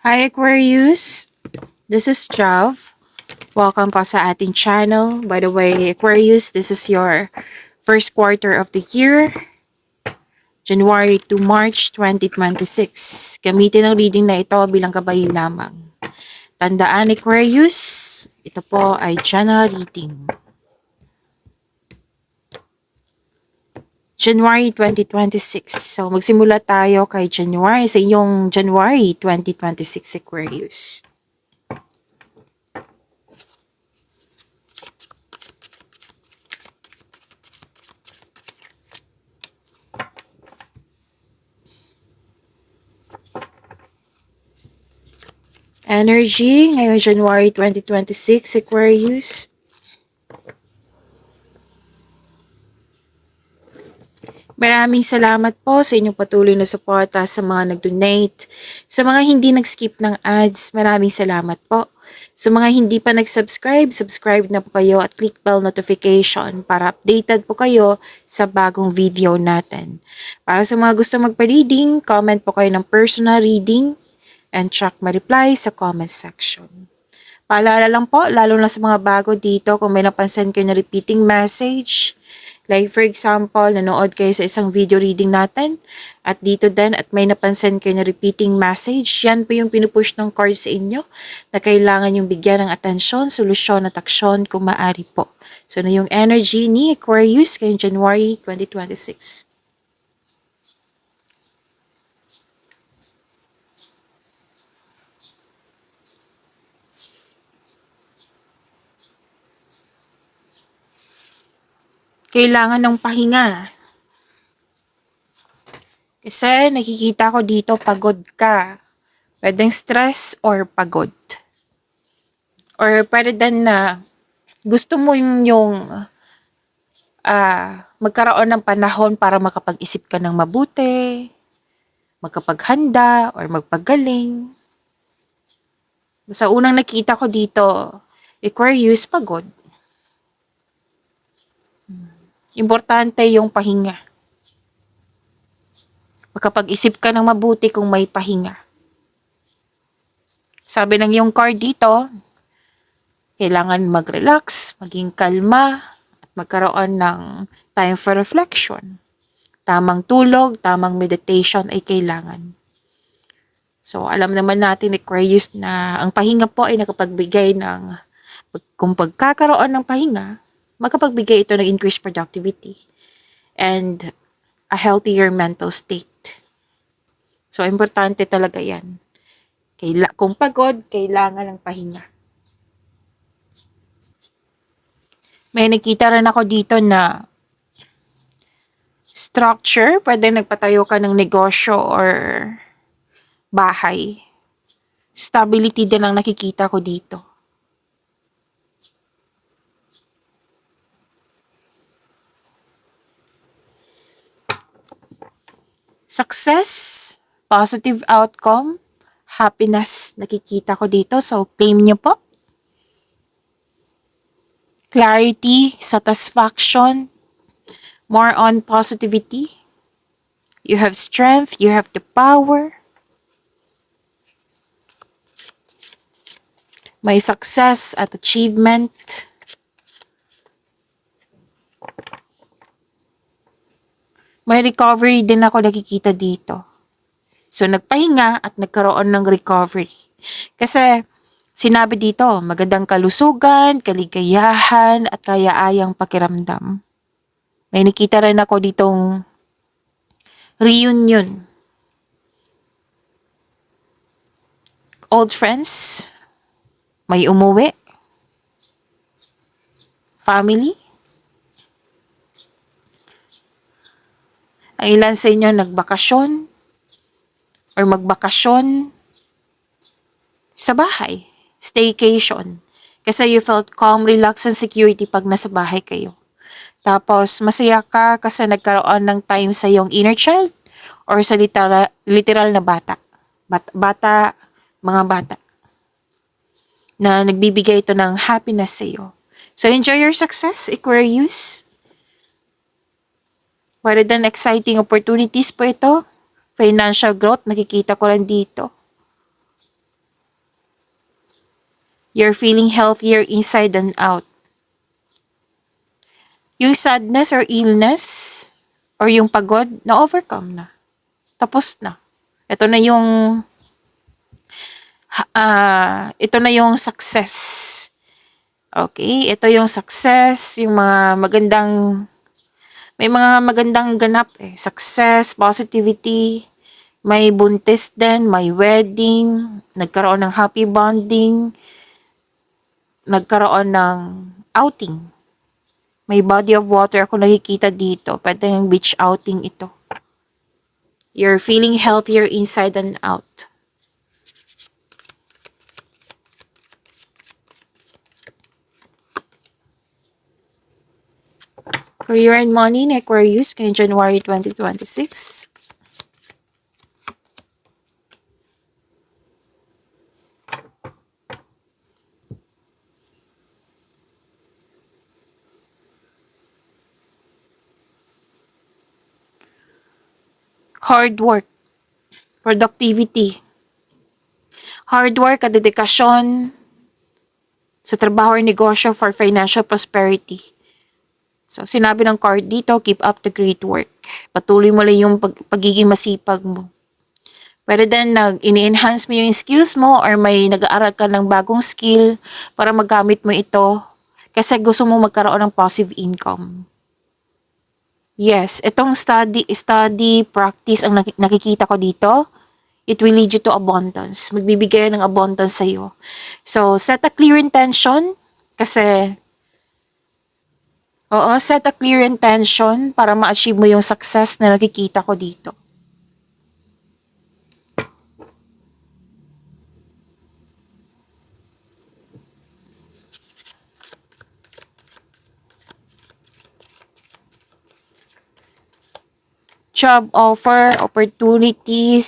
Hi Aquarius, this is Jav. Welcome pa sa ating channel. By the way, Aquarius, this is your first quarter of the year, January to March 2026. Gamitin ang reading na ito bilang gabay lamang. Tandaan Aquarius, ito po ay general reading. January 2026. So magsimula tayo kay January sa iyong January 2026 Aquarius. Energy ngayong January 2026 Aquarius. Maraming salamat po sa inyong patuloy na suporta sa mga nag-donate. Sa mga hindi nag-skip ng ads, maraming salamat po. Sa mga hindi pa nag-subscribe, subscribe na po kayo at click bell notification para updated po kayo sa bagong video natin. Para sa mga gusto magpa-reading, comment po kayo ng personal reading and check my reply sa comment section. Paalala lang po, lalo na sa mga bago dito, kung may napansin kayo na repeating message, like for example, nanood kayo sa isang video reading natin at dito din at may napansin kayo na repeating message, yan po yung pinupush ng card sa inyo na kailangan yung bigyan ng atensyon, solusyon at aksyon kung maaari po. So na yung energy ni Aquarius ngayong January 2026. Kailangan ng pahinga. Kasi nakikita ko dito pagod ka. Pwedeng stress or pagod. Or pwede din na gusto mo yung magkaroon ng panahon para makapag-isip ka ng mabuti, magkapaghanda, or magpagaling. Sa unang nakita ko dito, Aquarius, pagod. Importante yung pahinga. Makapag-isip ka ng mabuti kung may pahinga. Sabi ng yung card dito, kailangan mag-relax, maging kalma, at magkaroon ng time for reflection. Tamang tulog, tamang meditation ay kailangan. So, alam naman natin, Aquarius, na ang pahinga po ay nakapagbigay ng, kung pagkakaroon ng pahinga, makapagbigay ito ng increased productivity and a healthier mental state. So, importante talaga yan. Kung pagod, kailangan ng pahinga. May nakita rin ako dito na structure, pwede nagpatayo ka ng negosyo or bahay. Stability din ang nakikita ko dito. Success, positive outcome, happiness, nakikita ko dito. So, claim nyo po. Clarity, satisfaction, more on positivity. You have strength, you have the power. May success at achievement. May recovery din ako nakikita dito. So, nagpahinga at nagkaroon ng recovery. Kasi, sinabi dito, magandang kalusugan, kaligayahan, at kaya-ayang pakiramdam. May nakita rin ako ditong reunion. Old friends, may umuwi, family. Ang ilan sa inyo nagbakasyon or magbakasyon sa bahay, staycation. Kasi you felt calm, relax, and security pag nasa bahay kayo. Tapos, masaya ka kasi nagkaroon ng time sa iyong inner child or sa literal na bata. Mga bata. Na nagbibigay ito ng happiness sa iyo. So, enjoy your success, Aquarius. Rather than exciting opportunities po ito, financial growth, nakikita ko lang dito. You're feeling healthier inside and out. Yung sadness or illness or yung pagod, na-overcome na. Tapos na. Ito na yung ito na yung success. Okay, ito yung success, yung mga magandang may mga magandang ganap eh. Success, positivity, may buntis din, may wedding, nagkaroon ng happy bonding, nagkaroon ng outing. May body of water ako nakikita dito. Pwede yung beach outing ito. You're feeling healthier inside and out. Career and money in Aquarius ngayong January 2026. Hard work, productivity. Hard work at dedikasyon sa trabaho or negosyo for financial prosperity. So, sinabi ng card dito, keep up the great work. Patuloy mo lang yung pagiging masipag mo. Pwede din ini-enhance mo yung skills mo or may nag-aaral ka ng bagong skill para magamit mo ito kasi gusto mo magkaroon ng passive income. Yes, itong study practice ang nakikita ko dito. It will lead you to abundance. Magbibigay ng abundance sa iyo. So, set a clear intention kasi set a clear intention para ma-achieve mo yung success na nakikita ko dito. Job offer, opportunities.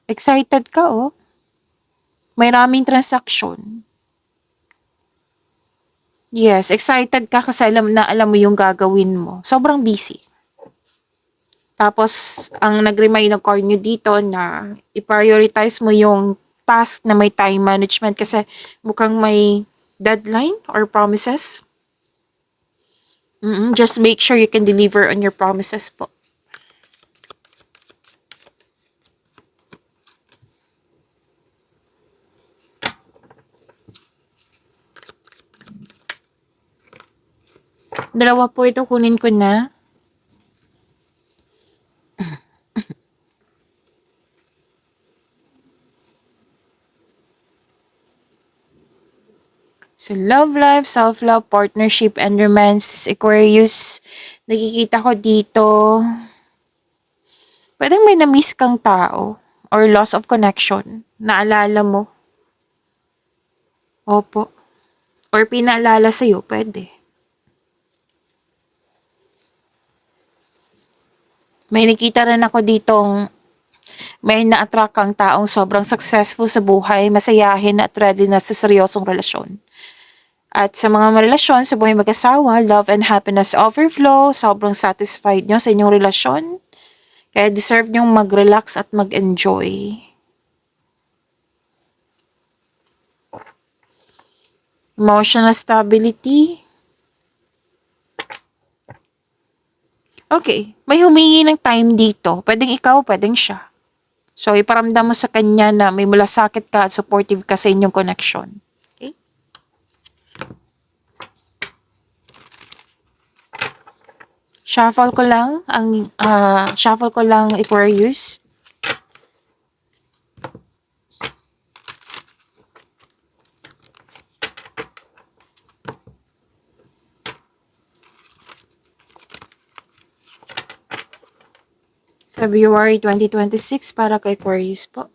Excited ka, oh. May raming transaction. Yes, excited ka kasi alam mo yung gagawin mo. Sobrang busy. Tapos, ang nag-remind ng card nyo dito na i-prioritize mo yung task na may time management kasi mukhang may deadline or promises. Just make sure you can deliver on your promises po. Dalawa po ito, kunin ko na. So, love life, self-love, partnership, and romance, Aquarius, nakikita ko dito, pwedeng may na-miss kang tao or loss of connection, naalala mo. Opo. Or pinaalala sa'yo, pwede. May nakita rin ako ditong may na-attract kang taong sobrang successful sa buhay, masayahin at ready na sa seryosong relasyon. At sa mga relasyon sa buhay mag-asawa, love and happiness overflow, sobrang satisfied nyo sa inyong relasyon. Kaya deserve nyo mag-relax at mag-enjoy. Emotional stability. Okay, may humingi ng time dito. Pwedeng ikaw, pwedeng siya. So, iparamdam mo sa kanya na may malasakit ka at supportive ka sa inyong connection. Okay? Shuffle ko lang Aquarius. February 2026 para kay Aquarius po.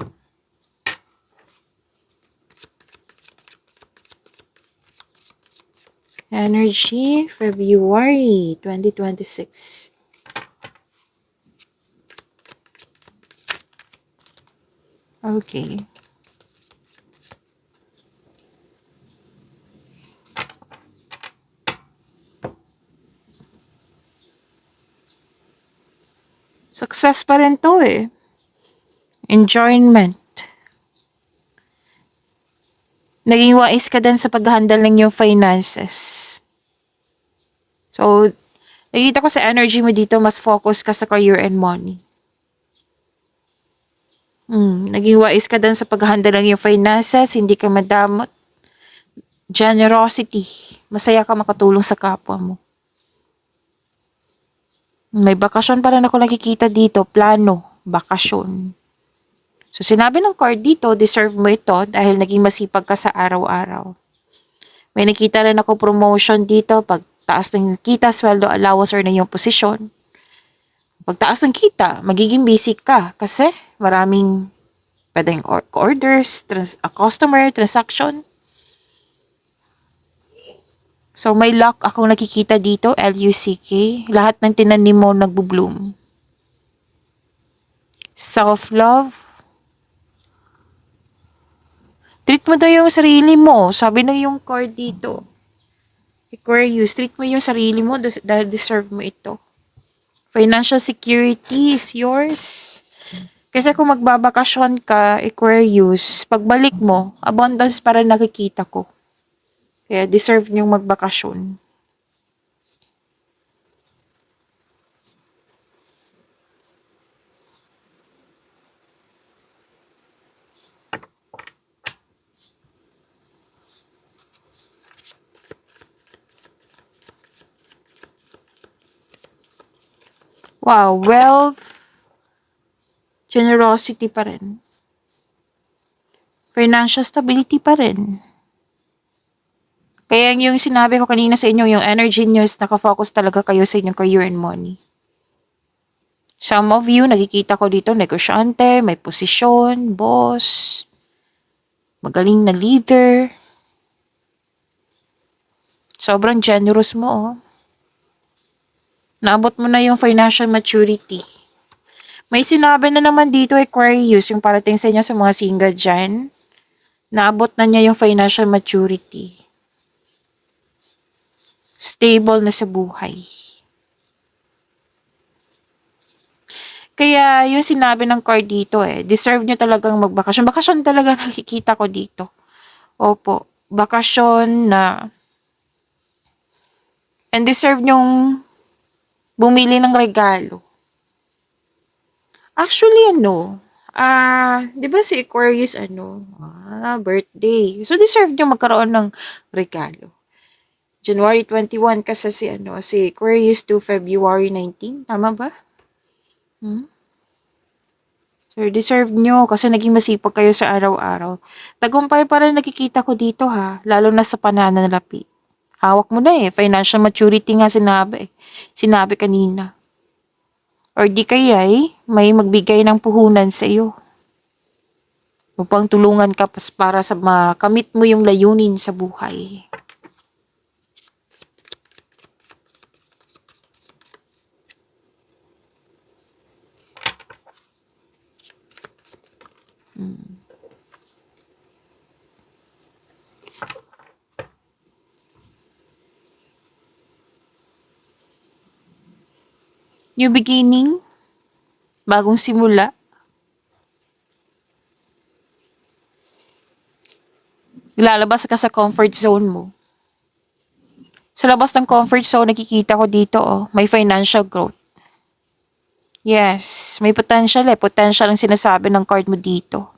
Energy, February 2026. Okay. Success pa rin to eh. Enjoyment. Naging wise ka din sa pag-handle ng iyong finances. So, nakita ko sa energy mo dito, mas focus ka sa career and money. Naging wise ka din sa pag-handle ng iyong finances, hindi ka madamot. Generosity. Masaya ka makatulong sa kapwa mo. May bakasyon pa rin ako nakikita dito. Plano. Bakasyon. So, sinabi ng card dito, deserve mo ito dahil naging masipag ka sa araw-araw. May nakita rin ako promotion dito. Pag taas ng kita, sweldo, allowance, or na yung posisyon. Pag taas ng kita, magiging busy ka kasi maraming pwedeng orders, customer, transaction. So, may luck akong nakikita dito, Luck. Lahat ng tinanim mo nagbo-bloom. Self-love. Treat mo daw yung sarili mo. Sabi na yung card dito. Aquarius, treat mo yung sarili mo dahil deserve mo ito. Financial security is yours. Kasi kung magbabakasyon ka, Aquarius, pagbalik mo, abundance para nakikita ko. Kaya deserve niyong magbakasyon. Wow, wealth, generosity pa rin. Financial stability pa rin. Kaya yung sinabi ko kanina sa inyo, yung energy nyo is nakafocus talaga kayo sa inyong career and money. Some of you, nakikita ko dito, negosyante, may posisyon, boss, magaling na leader. Sobrang generous mo, oh. Naabot mo na yung financial maturity. May sinabi na naman dito, Aquarius, yung parating sa inyo sa mga single dyan. Naabot na niya yung financial maturity. Stable na sa buhay. Kaya yung sinabi ng card dito deserve nyo talagang magbakasyon. Bakasyon talaga nakikita ko dito. Opo, bakasyon na and deserve nyong bumili ng regalo. Actually, di ba si Aquarius, birthday. So, deserve nyo magkaroon ng regalo. January 21 kasi si Aquarius to February 19. Tama ba? So, deserve nyo kasi naging masipag kayo sa araw-araw. Tagumpay pa rin nakikita ko dito ha, lalo na sa pananalapi. Hawak mo na financial maturity nga sinabi. Sinabi kanina. Or di kaya may magbigay ng puhunan sa iyo. Upang tulungan ka para sa makamit mo yung layunin sa buhay. New beginning, bagong simula. Lalabas ka sa comfort zone mo. Sa labas ng comfort zone, nakikita ko dito, may financial growth. Yes, may potential Potential ang sinasabi ng card mo dito.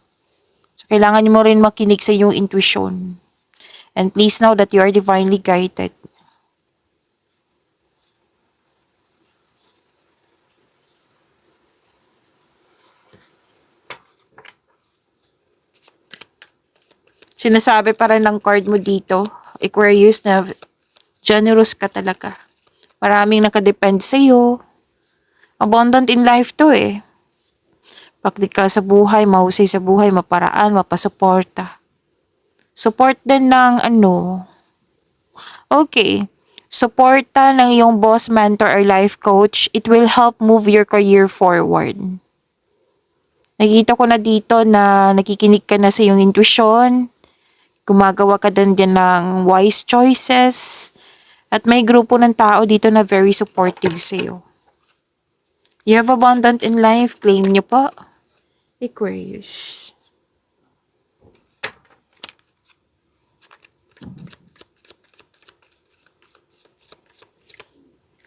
So, kailangan mo rin makinig sa iyong intuition. And please know that you are divinely guided. Sinasabi pa rin ng card mo dito, Aquarius, na generous ka talaga. Maraming nakadepend sa iyo. Abundant in life to Pakdi ka sa buhay, mahusay sa buhay, maparaan, mapasuporta. Support din ng Okay. Suporta ng iyong boss, mentor, or life coach. It will help move your career forward. Nakita ko na dito na nakikinig ka na sa iyong intuition. Gumagawa ka din ng wise choices. At may grupo ng tao dito na very supportive sa iyo. You have abundant in life. Claim nyo po. Aquarius.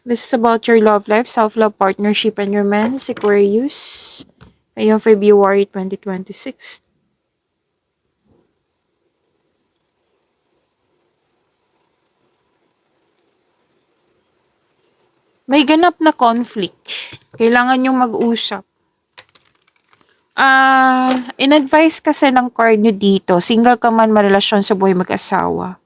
This is about your love life, self-love, partnership, and romance, Aquarius. Ngayong February 2026. May ganap na conflict. Kailangan yung mag-usap. In-advise kasi ng card nyo dito, single ka man, marelasyon sa buhay mag-asawa.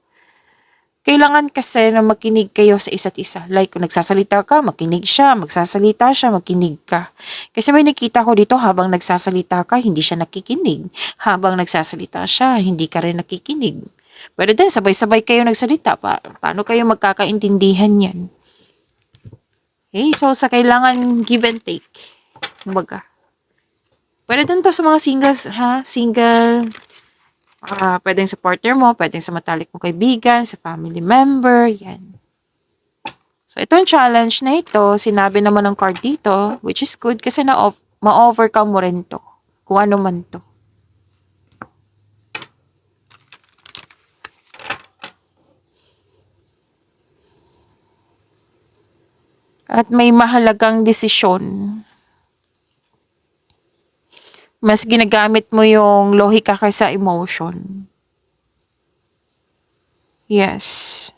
Kailangan kasi na makinig kayo sa isa't isa. Like, kung nagsasalita ka, makinig siya. Magsasalita siya, makinig ka. Kasi may nakita ko dito, habang nagsasalita ka, hindi siya nakikinig. Habang nagsasalita siya, hindi ka rin nakikinig. Pero din, sabay-sabay kayo nagsalita. Paano kayo magkakaintindihan yan? Okay, so sa kailangan give and take. Kumbaga. Pwede din to sa mga singles, ha? Single. Pwedeng sa partner mo, pwedeng sa matalik mong kaibigan, sa family member, yan. So, itong challenge na ito, sinabi naman ng card dito, which is good kasi ma-overcome mo rin to. Kung ano man to. At may mahalagang desisyon. Mas ginagamit mo yung lohika kaysa emotion. Yes.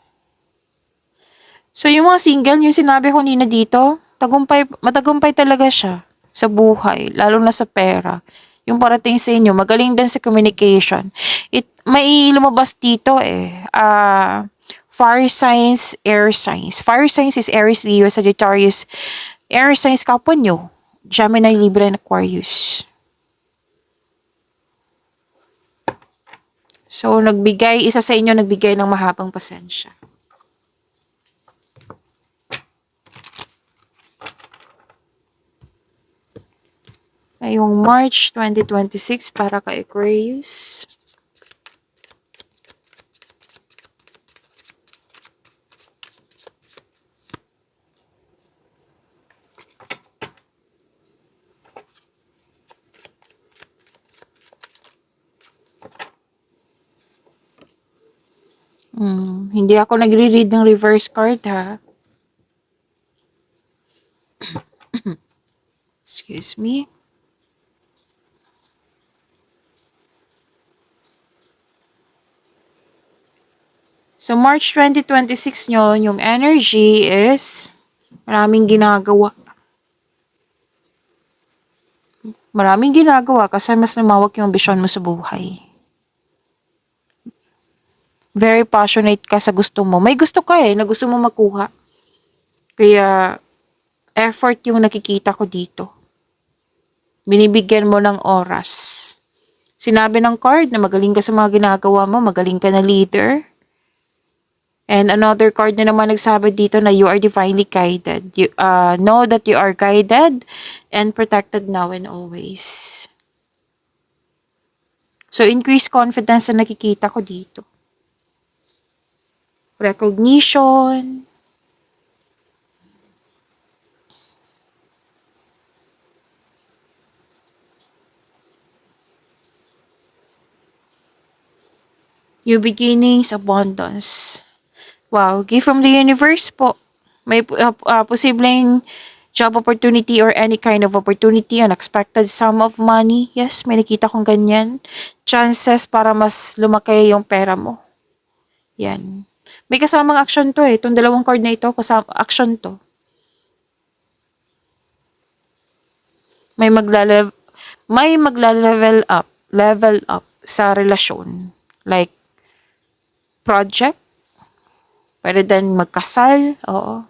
So, yung mga single, yung sinabi ko nina dito, matagumpay talaga siya sa buhay, lalo na sa pera. Yung parating sa inyo, magaling din sa communication. May lumabas dito fire signs, air signs. Fire signs is Aries, Leo, Sagittarius. Air signs kapwa nyo, Gemini, Libra, and Aquarius. So, isa sa inyo nagbigay ng mahabang pasensya. Ngayong March 2026 para kay Aquarius. Hindi ako nagre-read ng reverse card, ha? Excuse me. So, March 2026 nyo, yung energy is maraming ginagawa. Maraming ginagawa kasi mas lumawak yung ambisyon mo sa buhay. Very passionate ka sa gusto mo. May gusto ka na gusto mo makuha. Kaya, effort yung nakikita ko dito. Binibigyan mo ng oras. Sinabi ng card na magaling ka sa mga ginagawa mo, magaling ka na leader. And another card na naman nagsabi dito na you are divinely guided. You know that you are guided and protected now and always. So, increase confidence na nakikita ko dito. Recognition. New beginnings, abundance. Wow, gift from the universe po. May posibleng job opportunity or any kind of opportunity, unexpected sum of money. Yes, may nakita kong ganyan. Chances para mas lumaki yung pera mo. Yan. May kasamang action to Itong dalawang card na ito, kasama action to. May level up sa relasyon. Like, project, pwede din magkasal, oo.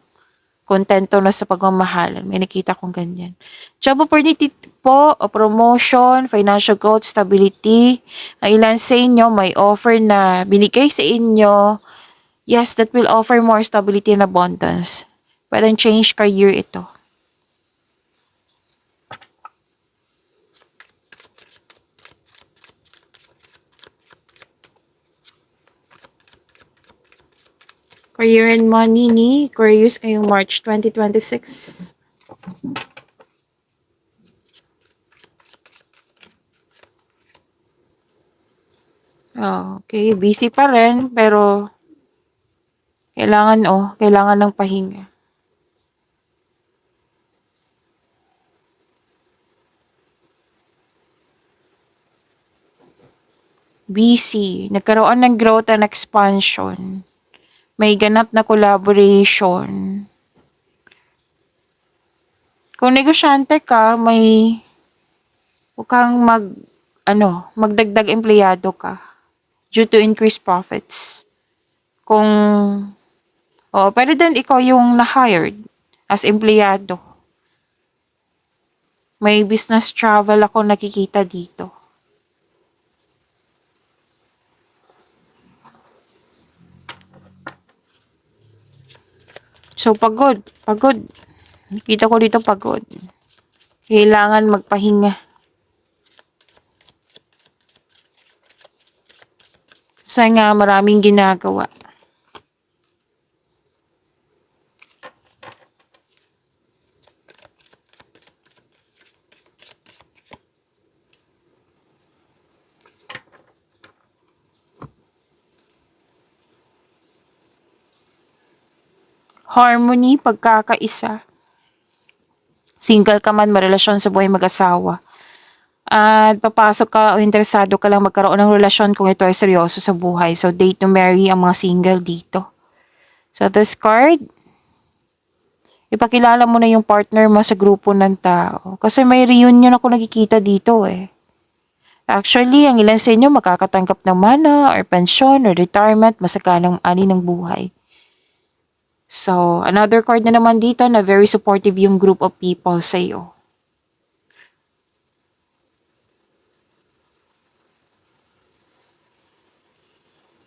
Kontento na sa pagmamahalan. May nakita kong ganyan. Job opportunity po, o promotion, financial growth, stability. Ang ilan sa inyo may offer na binigay sa inyo. Yes, that will offer more stability and abundance. Pwedeng change career ito. Career and money ni Aquarius ngayong March 2026. Okay, busy pa rin pero kailangan ng pahinga. busy, nagkaroon ng growth and expansion, may ganap na collaboration. Kung negosyante ka, huwag kang magdagdag empleyado ka due to increased profits. Kung, pwede din ikaw yung na-hired as empleyado. May business travel ako nakikita dito. So, pagod. Kita ko dito pagod. Kailangan magpahinga. Kasi nga maraming ginagawa. Harmony, pagkakaisa. Single ka man, marelasyon sa buhay mag-asawa. At papasok ka o interesado ka lang magkaroon ng relasyon kung ito ay seryoso sa buhay. So, date to marry ang mga single dito. So, this card, ipakilala mo na yung partner mo sa grupo ng tao. Kasi may reunion ako nakikita dito eh. Actually, ang ilan sa inyo makakatanggap ng mana or pensyon or retirement masagalang ani ng buhay. So, another card na naman dito na very supportive yung group of people sa iyo.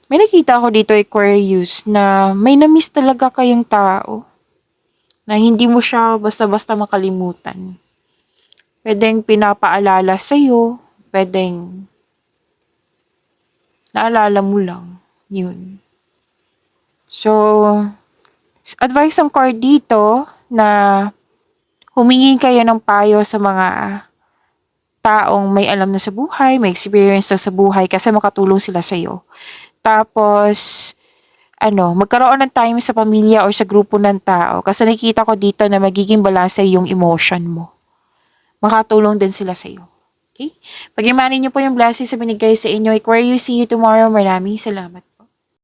May nakita ako dito Aquarius na may na-miss talaga kayong tao na hindi mo siya basta-basta makalimutan. Pwedeng pinapaalala sa iyo, pwedeng naalala mo lang. Yun. So, advice ng card dito na humingi kayo ng payo sa mga taong may alam na sa buhay, may experience na sa buhay kasi makatulong sila sa iyo. Tapos, magkaroon ng time sa pamilya or sa grupo ng tao kasi nakikita ko dito na magiging balanse yung emotion mo. Makatulong din sila sa iyo. Okay? Pag-imanin niyo po yung blessings sa binigay sa inyo. Aquarius, see you tomorrow. Maraming salamat.